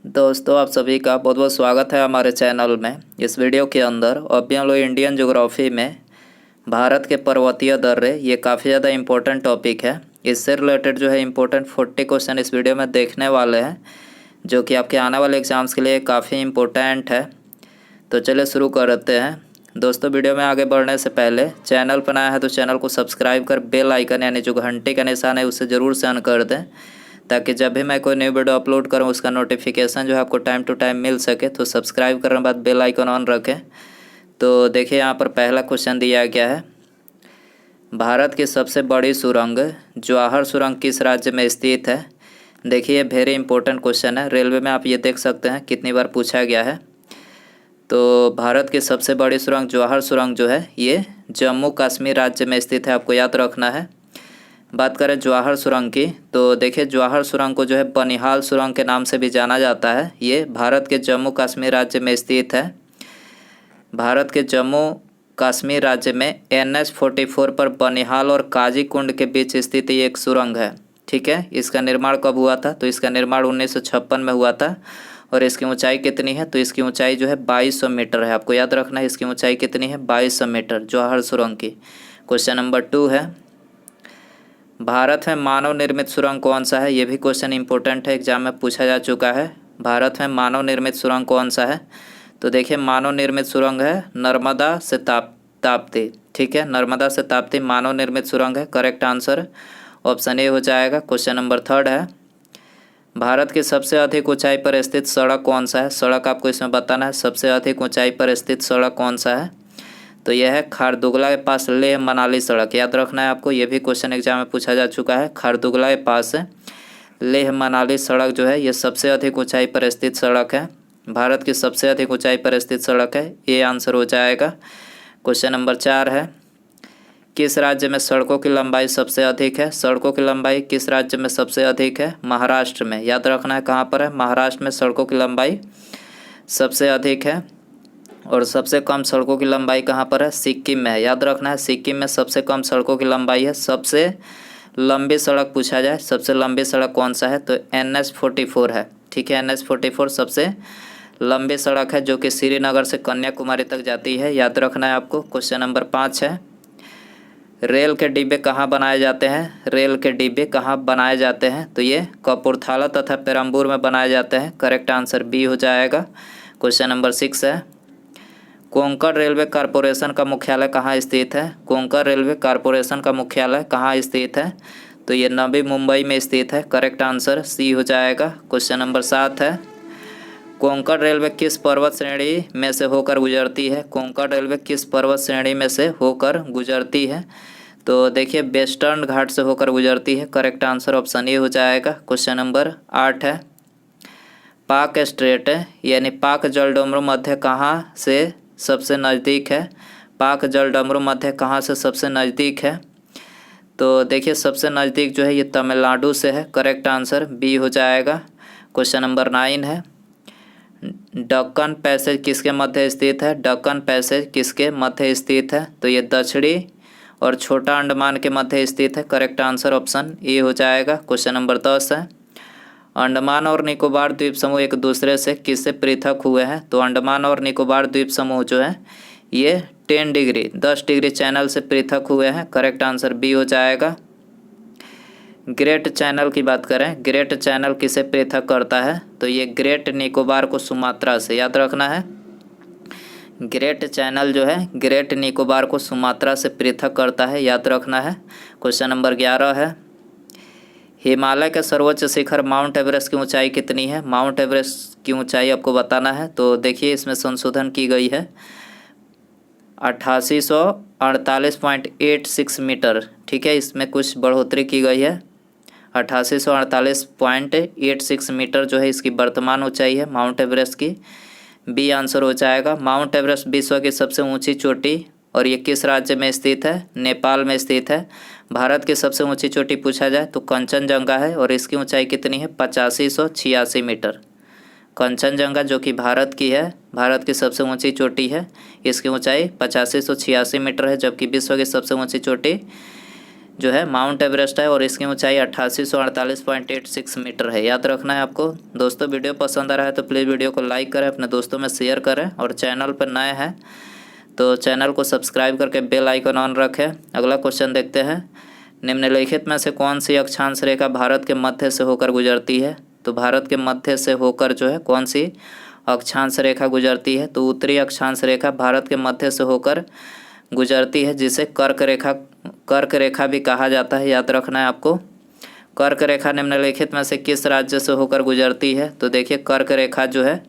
दोस्तों आप सभी का बहुत बहुत स्वागत है हमारे चैनल में। इस वीडियो के अंदर अभी हम लोग इंडियन ज्योग्राफी में भारत के पर्वतीय दर्रे ये काफ़ी ज़्यादा इम्पोर्टेंट टॉपिक है। इससे रिलेटेड जो है इम्पोर्टेंट 40 क्वेश्चन इस वीडियो में देखने वाले हैं, जो कि आपके आने वाले एग्ज़ाम्स के लिए काफ़ी इम्पोर्टेंट है। तो चलिए शुरू करते हैं। दोस्तों वीडियो में आगे बढ़ने से पहले चैनल पर नया है तो चैनल को सब्सक्राइब कर बेल आइकन यानी जो घंटे का निशान है उसे ज़रूर से ऑन कर दें, ताकि जब भी मैं कोई न्यू वीडियो अपलोड करूं उसका नोटिफिकेशन जो है आपको टाइम टू टाइम मिल सके। तो सब्सक्राइब करने के बाद बेल आइकन ऑन रखें। तो देखिए यहाँ पर पहला क्वेश्चन दिया गया है, भारत की सबसे बड़ी सुरंग जवाहर सुरंग किस राज्य में स्थित है। देखिए वेरी इंपॉर्टेंट क्वेश्चन है, रेलवे में आप ये देख सकते हैं कितनी बार पूछा गया है। तो भारत की सबसे बड़ी सुरंग जवाहर सुरंग जो है ये जम्मू कश्मीर राज्य में स्थित है, आपको याद रखना है। बात करें जवाहर सुरंग की तो देखिए जवाहर सुरंग को जो है बनिहाल सुरंग के नाम से भी जाना जाता है। ये भारत के जम्मू कश्मीर राज्य में स्थित है। भारत के जम्मू कश्मीर राज्य में NH-44 पर बनिहाल और काजी कुंड के बीच स्थित ये एक सुरंग है। ठीक है, इसका निर्माण कब हुआ था? तो इसका निर्माण 1956 में हुआ था। और इसकी ऊंचाई कितनी है? तो इसकी ऊंचाई जो है 2200 मीटर है, आपको याद रखना है। इसकी ऊंचाई कितनी है? 2200 मीटर जवाहर सुरंग की। क्वेश्चन नंबर 2 है, भारत में मानव निर्मित सुरंग कौन सा है? ये भी क्वेश्चन इंपॉर्टेंट है, एग्जाम में पूछा जा चुका है। भारत में मानव निर्मित सुरंग कौन सा है? तो देखिए मानव निर्मित सुरंग है नर्मदा से ताप्ती। ठीक है, नर्मदा से ताप्ती मानव निर्मित सुरंग है। करेक्ट आंसर ऑप्शन ए हो जाएगा। क्वेश्चन नंबर 3 है, भारत की सबसे अधिक ऊंचाई पर स्थित सड़क कौन सा है? सड़क आपको इसमें बताना है, सबसे अधिक ऊंचाई पर स्थित सड़क कौन सा है? तो यह है खारदुगला के पास लेह मनाली सड़क, याद रखना है आपको। ये भी क्वेश्चन एग्जाम में पूछा जा चुका है। खारदुगला के पास लेह मनाली सड़क जो है ये सबसे अधिक ऊंचाई पर स्थित सड़क है, भारत की सबसे अधिक ऊंचाई पर स्थित सड़क है। ये आंसर हो जाएगा। क्वेश्चन नंबर 4 है, किस राज्य में सड़कों की लंबाई सबसे अधिक है? सड़कों की लंबाई किस राज्य में सबसे अधिक है? महाराष्ट्र में, याद रखना है कहाँ पर है। महाराष्ट्र में सड़कों की लंबाई सबसे अधिक है। और सबसे कम सड़कों की लंबाई कहाँ पर है? सिक्किम में है, याद रखना है। सिक्किम में सबसे कम सड़कों की लंबाई है। सबसे लंबी सड़क पूछा जाए, सबसे लंबी सड़क कौन सा है? तो NH-44 है। ठीक है, NH-44 सबसे लंबी सड़क है, जो कि श्रीनगर से कन्याकुमारी तक जाती है, याद रखना है आपको। क्वेश्चन नंबर 5 है, रेल के डिब्बे कहाँ बनाए जाते हैं? रेल के डिब्बे कहाँ बनाए जाते हैं? तो ये कपूरथला तथा पेरम्बूर में बनाए जाते हैं। करेक्ट आंसर बी हो जाएगा। क्वेश्चन नंबर 6 है, कोंकण रेलवे कॉरपोरेशन का मुख्यालय कहाँ स्थित है? कोंकण रेलवे कॉरपोरेशन का मुख्यालय कहाँ स्थित है? तो ये नवी मुंबई में स्थित है। करेक्ट आंसर सी हो जाएगा। क्वेश्चन नंबर 7 है, कोंकण रेलवे किस पर्वत श्रेणी में से होकर गुजरती है? कोंकण रेलवे किस पर्वत श्रेणी में से होकर गुजरती है? तो देखिए वेस्टर्न घाट से होकर गुजरती है। करेक्ट आंसर ऑप्शन ए हो जाएगा। क्वेश्चन नंबर 8 है, पाक स्ट्रेट यानी पाक जलडमरू मध्य कहाँ से सबसे नज़दीक है? पाक जलडमरू मध्य कहाँ से सबसे नज़दीक है? तो देखिए सबसे नज़दीक जो है ये तमिलनाडु से है। करेक्ट आंसर बी हो जाएगा। क्वेश्चन नंबर 9 है, दक्कन पैसेज किसके मध्य स्थित है? दक्कन पैसेज किसके मध्य स्थित है? तो ये दक्षिणी और छोटा अंडमान के मध्य स्थित है। करेक्ट आंसर ऑप्शन ए हो जाएगा। क्वेश्चन नंबर 10 है, अंडमान और निकोबार द्वीप समूह एक दूसरे से किससे पृथक हुए हैं? तो अंडमान और निकोबार द्वीप समूह जो है ये 10 डिग्री चैनल से पृथक हुए हैं। करेक्ट आंसर बी हो जाएगा। ग्रेट चैनल की बात करें, ग्रेट चैनल किसे पृथक करता है? तो ये ग्रेट निकोबार को सुमात्रा से, याद रखना है। ग्रेट चैनल जो है ग्रेट निकोबार को सुमात्रा से पृथक करता है, याद रखना है। क्वेश्चन नंबर 11 है, हिमालय के सर्वोच्च शिखर माउंट एवरेस्ट की ऊंचाई कितनी है? माउंट एवरेस्ट की ऊंचाई आपको बताना है। तो देखिए इसमें संशोधन की गई है, 8848.86 मीटर। ठीक है, इसमें कुछ बढ़ोतरी की गई है। 8848.86 मीटर जो है इसकी वर्तमान ऊंचाई है माउंट एवरेस्ट की। बी आंसर हो जाएगा। माउंट एवरेस्ट विश्व की सबसे ऊंची चोटी और ये किस राज्य में स्थित है? नेपाल में स्थित है। भारत की सबसे ऊंची चोटी पूछा जाए तो कंचनजंगा है और इसकी ऊंचाई कितनी है? 8586 मीटर। कंचनजंगा जो कि भारत की है, भारत की सबसे ऊंची चोटी है, इसकी ऊंचाई 8586 मीटर है। जबकि विश्व की सबसे ऊंची चोटी जो है माउंट एवरेस्ट है और इसकी ऊंचाई 8848.86 मीटर है। याद रखना है आपको। दोस्तों वीडियो पसंद आ रहा है तो प्लीज़ वीडियो को लाइक करें, अपने दोस्तों में शेयर करें और चैनल पर नए हैं तो चैनल को सब्सक्राइब करके बेल आइकन ऑन रखें। अगला क्वेश्चन देखते हैं। निम्नलिखित में से कौन सी अक्षांश रेखा भारत के मध्य से होकर गुजरती है? तो भारत के मध्य से होकर जो है कौन सी अक्षांश रेखा गुजरती है? तो उत्तरी अक्षांश रेखा भारत के मध्य से होकर गुजरती है, जिसे कर्क रेखा भी कहा जाता है। याद रखना है आपको। कर्क रेखा निम्नलिखित में से किस राज्य से होकर गुजरती है? तो देखिए कर्क रेखा जो है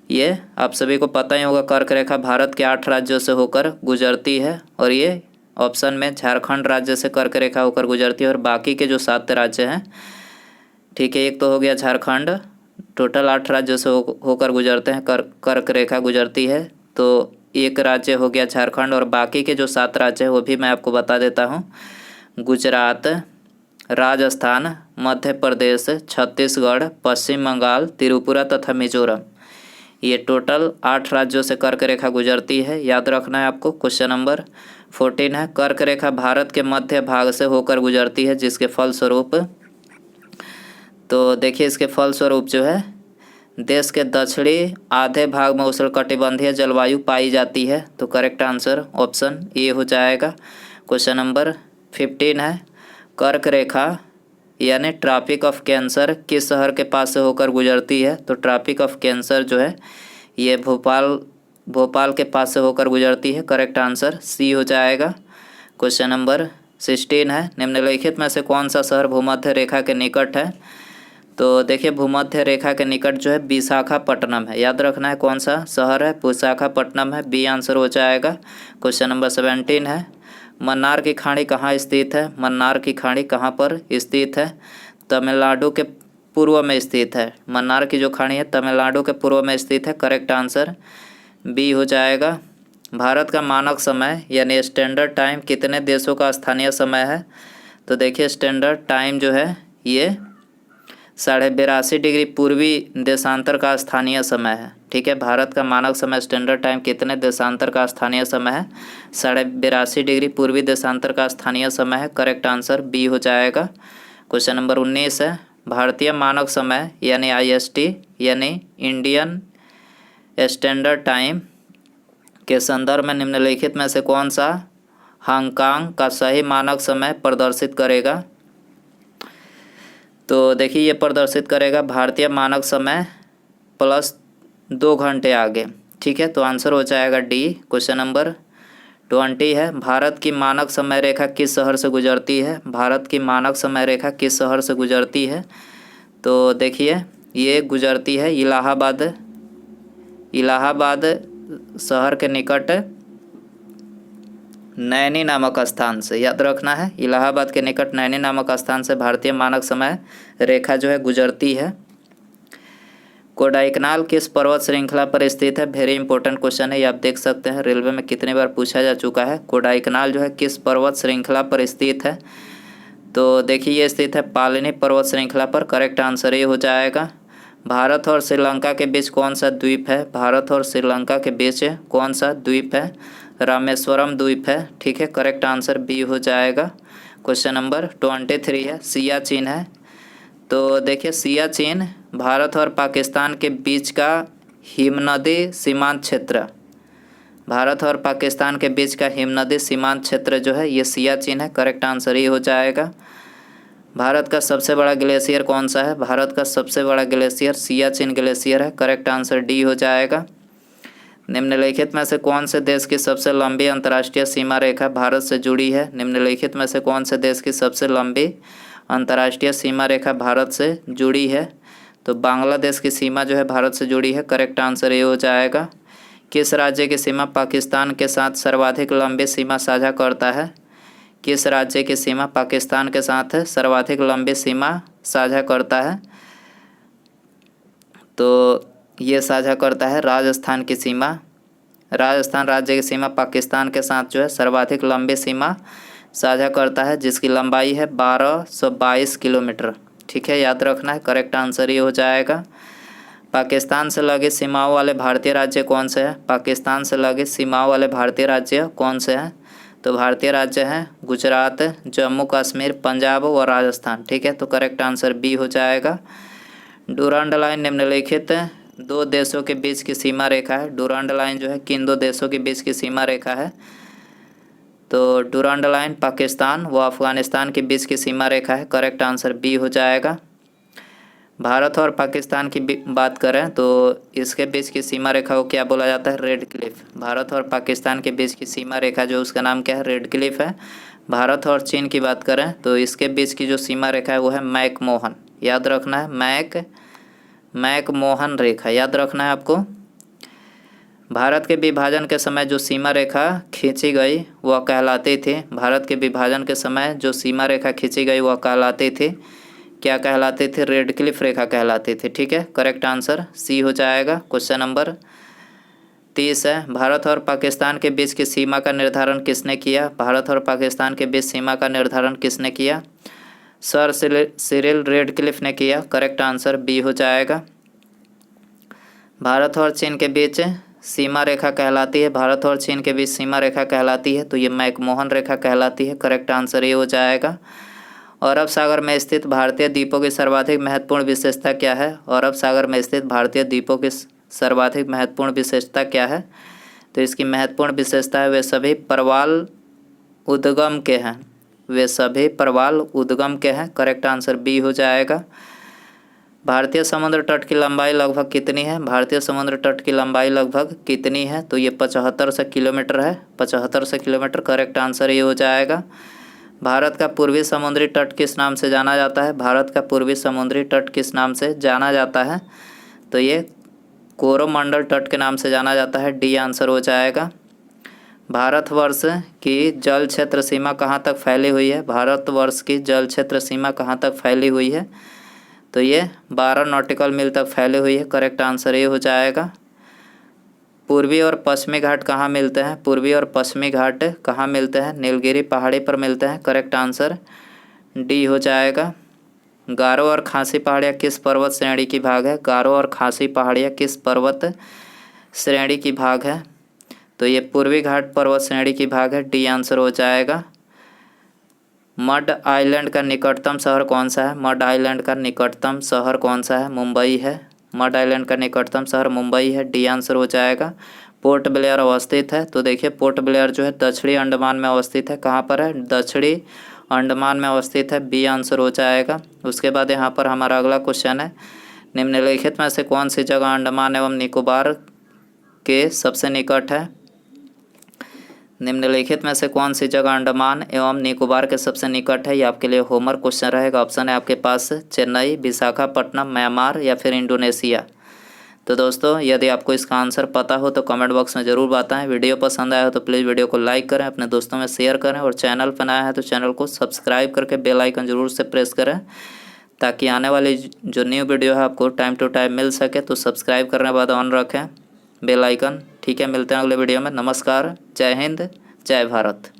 ये आप सभी को पता ही होगा। कर्क रेखा भारत के 8 राज्यों से होकर गुजरती है और ये ऑप्शन में झारखंड राज्य से कर्क रेखा होकर गुजरती है और बाकी के जो 7 राज्य हैं, ठीक है, एक तो हो गया झारखंड, टोटल 8 राज्यों से होकर गुजरते हैं, कर्क रेखा गुजरती है। तो एक राज्य हो गया झारखंड और बाकी के जो 7 राज्य हैं वो भी मैं आपको बता देता हूँ। गुजरात, राजस्थान, मध्य प्रदेश, छत्तीसगढ़, पश्चिम बंगाल, त्रिपुरा तथा मिजोरम। ये टोटल 8 राज्यों से कर्क रेखा गुजरती है। याद रखना है आपको। क्वेश्चन नंबर 14 है, कर्क रेखा भारत के मध्य भाग से होकर गुजरती है, जिसके फलस्वरूप, तो देखिए इसके फलस्वरूप जो है देश के दक्षिणी आधे भाग में उष्णकटिबंधीय जलवायु पाई जाती है। तो करेक्ट आंसर ऑप्शन ए हो जाएगा। क्वेश्चन नंबर 15 है, कर्क रेखा यानी ट्रॉपिक ऑफ कैंसर किस शहर के पास से होकर गुजरती है? तो ट्रॉपिक ऑफ कैंसर जो है ये भोपाल के पास से होकर गुजरती है। करेक्ट आंसर सी हो जाएगा। क्वेश्चन नंबर 16 है, निम्नलिखित में से कौन सा शहर भूमध्य रेखा के निकट है? तो देखिए भूमध्य रेखा के निकट जो है विशाखापट्टनम है। याद रखना है कौन सा शहर है, विशाखापट्टनम है। बी आंसर हो जाएगा। क्वेश्चन नंबर 17 है, मन्नार की खाड़ी कहाँ स्थित है? मन्नार की खाड़ी कहाँ पर स्थित है? तमिलनाडु के पूर्व में स्थित है। मन्नार की जो खाड़ी है तमिलनाडु के पूर्व में स्थित है। करेक्ट आंसर बी हो जाएगा। भारत का मानक समय यानी स्टैंडर्ड टाइम कितने देशों का स्थानीय समय है? तो देखिए स्टैंडर्ड टाइम जो है ये 82.5 डिग्री पूर्वी देशांतर का स्थानीय समय है। ठीक है, भारत का मानक समय स्टैंडर्ड टाइम कितने देशांतर का स्थानीय समय है? 82.5 डिग्री पूर्वी देशांतर का स्थानीय समय है। करेक्ट आंसर बी हो जाएगा। क्वेश्चन नंबर 19 है, भारतीय मानक समय यानी IST यानी इंडियन स्टैंडर्ड टाइम के संदर्भ में निम्नलिखित में से कौन सा हांगकांग का सही मानक समय प्रदर्शित करेगा? तो देखिए ये प्रदर्शित करेगा भारतीय मानक समय प्लस 2 घंटे आगे। ठीक है, तो आंसर हो जाएगा डी। क्वेश्चन नंबर 20 है, भारत की मानक समय रेखा किस शहर से गुजरती है? भारत की मानक समय रेखा किस शहर से गुजरती है? तो देखिए ये गुजरती है इलाहाबाद शहर के निकट नैनी नामक स्थान से। याद रखना है, इलाहाबाद के निकट नैनी नामक स्थान से भारतीय मानक समय रेखा जो है गुजरती है। कोडाइकनाल किस पर्वत श्रृंखला पर स्थित है? वेरी इंपॉर्टेंट क्वेश्चन है, ये आप देख सकते हैं रेलवे में कितनी बार पूछा जा चुका है। कोडाइकनाल जो है किस पर्वत श्रृंखला पर स्थित है? तो देखिए ये स्थित है पालिनी पर्वत श्रृंखला पर। करेक्ट आंसर ये हो जाएगा। भारत और श्रीलंका के बीच कौन सा द्वीप है? भारत और श्रीलंका के बीच कौन सा द्वीप है? रामेश्वरम द्वीप है। ठीक है, करेक्ट आंसर बी हो जाएगा। क्वेश्चन नंबर 23 है, सियाचिन है। तो देखिए सियाचिन भारत और पाकिस्तान के बीच का हिमनदी सीमांत क्षेत्र, भारत और पाकिस्तान के बीच का हिमनदी सीमांत क्षेत्र जो है ये सियाचिन है। करेक्ट आंसर ये हो जाएगा। भारत का सबसे बड़ा ग्लेशियर कौन सा है? भारत का सबसे बड़ा ग्लेशियर सियाचिन ग्लेशियर है। करेक्ट आंसर डी हो जाएगा। निम्नलिखित में से कौन से देश की सबसे लंबी अंतर्राष्ट्रीय सीमा रेखा भारत से जुड़ी है? निम्नलिखित में से कौन से देश की सबसे लंबी अंतर्राष्ट्रीय सीमा रेखा भारत से जुड़ी है? तो बांग्लादेश की सीमा जो है भारत से जुड़ी है। करेक्ट आंसर ये हो जाएगा। किस राज्य की सीमा पाकिस्तान के साथ सर्वाधिक लंबी सीमा साझा करता है? किस राज्य की सीमा पाकिस्तान के साथ सर्वाधिक लंबी सीमा साझा करता है? तो ये साझा करता है राजस्थान की सीमा। राजस्थान राज्य की सीमा पाकिस्तान के साथ जो है सर्वाधिक लंबी सीमा साझा करता है, जिसकी लंबाई है 1222 किलोमीटर। ठीक है, याद रखना है। करेक्ट आंसर ये हो जाएगा। पाकिस्तान से लगे सीमाओं वाले भारतीय राज्य कौन से हैं? पाकिस्तान से लगे सीमाओं वाले भारतीय राज्य कौन से हैं? तो भारतीय राज्य हैं गुजरात, जम्मू कश्मीर, पंजाब और राजस्थान। ठीक है, तो करेक्ट आंसर बी हो जाएगा। डुरांड लाइन निम्नलिखित दो देशों के बीच की सीमा रेखा है। डुरांड लाइन जो है किन दो देशों के बीच की सीमा रेखा है? तो डुरांड लाइन पाकिस्तान व अफगानिस्तान के बीच की सीमा रेखा है। करेक्ट आंसर बी हो जाएगा। भारत और पाकिस्तान की बात करें तो इसके बीच की सीमा रेखा को क्या बोला जाता है? Red Cliff. भारत और पाकिस्तान के बीच की सीमा रेखा जो उसका नाम क्या है? रेड क्लिफ है। भारत और चीन की बात करें तो इसके बीच की जो सीमा रेखा है वो है मैकमोहन। याद रखना है, मैकमोहन रेखा याद रखना है आपको। भारत के विभाजन के समय जो सीमा रेखा खींची गई वह कहलाती थी, भारत के विभाजन के समय जो सीमा रेखा खींची गई वह कहलाती थी, क्या कहलाती थी? रेड क्लिफ रेखा कहलाती थी। ठीक है, करेक्ट आंसर सी हो जाएगा। क्वेश्चन नंबर 30 है, भारत और पाकिस्तान के बीच की सीमा का निर्धारण किसने किया? भारत और पाकिस्तान के बीच सीमा का निर्धारण किसने किया? सर सिरिल रेडक्लिफ ने किया। करेक्ट आंसर बी हो जाएगा। भारत और चीन के बीच सीमा रेखा कहलाती है, भारत और चीन के बीच सीमा रेखा कहलाती है तो ये मैकमोहन रेखा कहलाती है। करेक्ट आंसर ये हो जाएगा। अरब सागर में स्थित भारतीय द्वीपों की सर्वाधिक महत्वपूर्ण विशेषता क्या है? अरब सागर में स्थित भारतीय द्वीपों की सर्वाधिक महत्वपूर्ण विशेषता क्या है? तो इसकी महत्वपूर्ण विशेषता है वे सभी प्रवाल उद्गम के हैं, वे सभी प्रवाल उद्गम के हैं। करेक्ट आंसर बी हो जाएगा। भारतीय समुद्र तट की लंबाई लगभग कितनी है? भारतीय समुद्र तट की लंबाई लगभग कितनी है? तो ये 7500 किलोमीटर है, 7500 किलोमीटर। करेक्ट आंसर ये हो जाएगा। भारत का पूर्वी समुद्री तट किस नाम से जाना जाता है? भारत का पूर्वी समुद्री तट किस नाम से जाना जाता है? तो ये कोरोमंडल तट के नाम से जाना जाता है। डी आंसर हो जाएगा। भारतवर्ष की जल क्षेत्र सीमा कहाँ तक फैली हुई है? भारतवर्ष की जल क्षेत्र सीमा कहाँ तक फैली हुई है? तो ये 12 नॉटिकल मील तक फैली हुई है। करेक्ट आंसर ये हो जाएगा। पूर्वी और पश्चिमी घाट कहाँ मिलते हैं? पूर्वी और पश्चिमी घाट कहाँ मिलते हैं? नीलगिरी पहाड़ी पर मिलते हैं। करेक्ट आंसर डी हो जाएगा। गारो और खासी पहाड़ियाँ किस पर्वत श्रेणी की भाग है? गारो और खासी पहाड़ियाँ किस पर्वत श्रेणी की भाग है? तो ये पूर्वी घाट पर्वत श्रेणी की भाग है। डी आंसर हो जाएगा। मड आइलैंड का निकटतम शहर कौन सा है? मड आइलैंड का निकटतम शहर कौन सा है? मुंबई है। मड आइलैंड का निकटतम शहर मुंबई है। डी आंसर हो जाएगा। पोर्ट ब्लेयर अवस्थित है, तो देखिए पोर्ट ब्लेयर जो है दक्षिणी अंडमान में अवस्थित है। कहाँ पर है? दक्षिणी अंडमान में अवस्थित है। बी आंसर हो जाएगा। उसके बाद यहाँ पर हमारा अगला क्वेश्चन है, निम्नलिखित में से कौन सी जगह अंडमान एवं निकोबार के सबसे निकट है? निम्नलिखित में से कौन सी जगह अंडमान एवं निकोबार के सबसे निकट है? ये आपके लिए होमवर्क क्वेश्चन रहेगा। ऑप्शन है आपके पास चेन्नई, विशाखापट्टनम, म्यांमार या फिर इंडोनेशिया। तो दोस्तों यदि आपको इसका आंसर पता हो तो कमेंट बॉक्स में ज़रूर बताएं। वीडियो पसंद आया हो तो प्लीज़ वीडियो को लाइक करें, अपने दोस्तों में शेयर करें और चैनल पर नया है तो चैनल को सब्सक्राइब करके बेल आइकन ज़रूर से प्रेस करें ताकि आने वाली जो न्यू वीडियो है आपको टाइम टू टाइम मिल सके। तो सब्सक्राइब करने के बाद ऑन रखें बेल आइकन। ठीक है, मिलते हैं अगले वीडियो में। नमस्कार, जय हिंद, जय भारत।